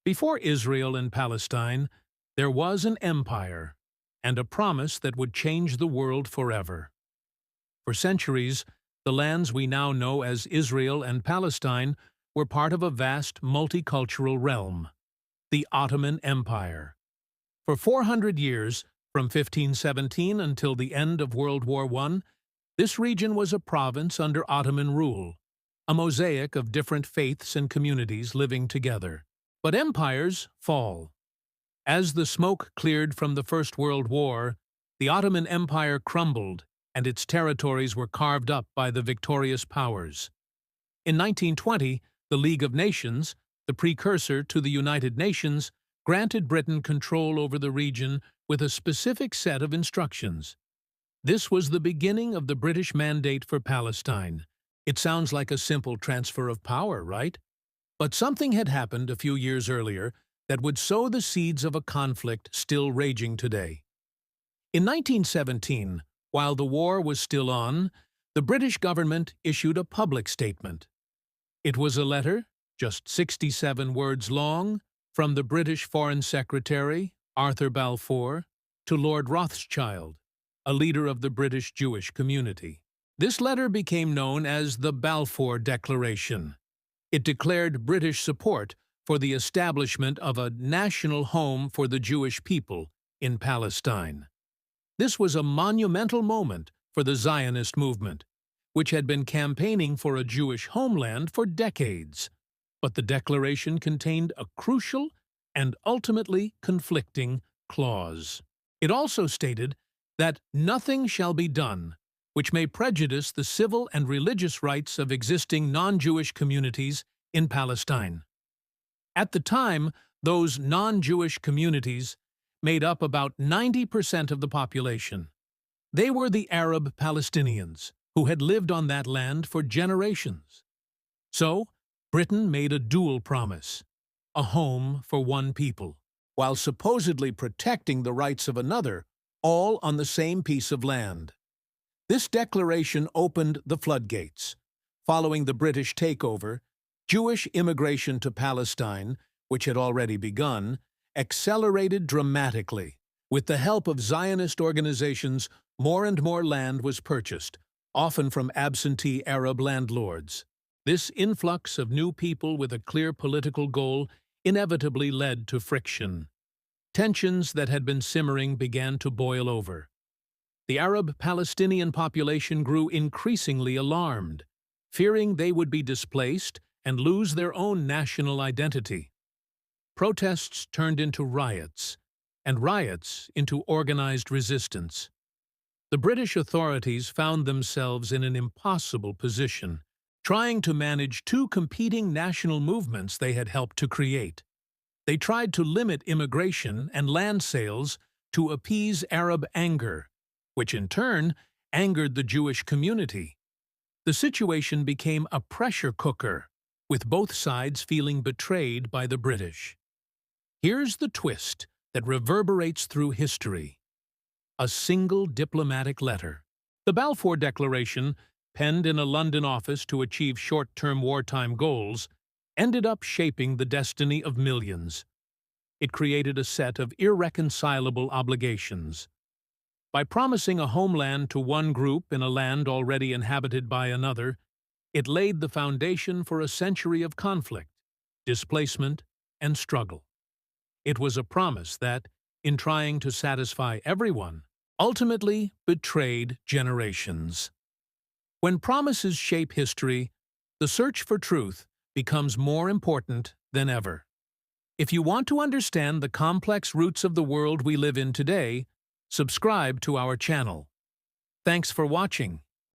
Before Israel and Palestine, there was an empire and a promise that would change the world forever. For centuries, the lands we now know as Israel and Palestine were part of a vast multicultural realm, the Ottoman Empire. For 400 years, from 1517 until the end of World War I, this region was a province under Ottoman rule, a mosaic of different faiths and communities living together. But empires fall. As the smoke cleared from the First World War, the Ottoman Empire crumbled and its territories were carved up by the victorious powers. In 1920, the League of Nations, the precursor to the United Nations, granted Britain control over the region with a specific set of instructions. This was the beginning of the British Mandate for Palestine. It sounds like a simple transfer of power, right? But something had happened a few years earlier that would sow the seeds of a conflict still raging today. In 1917, while the war was still on, the British government issued a public statement. It was a letter, just 67 words long, from the British Foreign Secretary, Arthur Balfour, to Lord Rothschild, a leader of the British Jewish community. This letter became known as the Balfour Declaration. It declared British support for the establishment of a national home for the Jewish people in Palestine. This was a monumental moment for the Zionist movement, which had been campaigning for a Jewish homeland for decades. But the declaration contained a crucial and ultimately conflicting clause. It also stated that nothing shall be done which may prejudice the civil and religious rights of existing non-Jewish communities in Palestine. At the time, those non-Jewish communities made up about 90% of the population. They were the Arab Palestinians, who had lived on that land for generations. So, Britain made a dual promise: a home for one people, while supposedly protecting the rights of another, all on the same piece of land. This declaration opened the floodgates. Following the British takeover, Jewish immigration to Palestine, which had already begun, accelerated dramatically. With the help of Zionist organizations, more and more land was purchased, often from absentee Arab landlords. This influx of new people with a clear political goal inevitably led to friction. Tensions that had been simmering began to boil over. The Arab-Palestinian population grew increasingly alarmed, fearing they would be displaced and lose their own national identity. Protests turned into riots, and riots into organized resistance. The British authorities found themselves in an impossible position, trying to manage two competing national movements they had helped to create. They tried to limit immigration and land sales to appease Arab anger, which in turn angered the Jewish community. The situation became a pressure cooker, with both sides feeling betrayed by the British. Here's the twist that reverberates through history: a single diplomatic letter. The Balfour Declaration, penned in a London office to achieve short-term wartime goals, ended up shaping the destiny of millions. It created a set of irreconcilable obligations. By promising a homeland to one group in a land already inhabited by another, it laid the foundation for a century of conflict, displacement, and struggle. It was a promise that, in trying to satisfy everyone, ultimately betrayed generations. When promises shape history, the search for truth becomes more important than ever. If you want to understand the complex roots of the world we live in today, subscribe to our channel. Thanks for watching.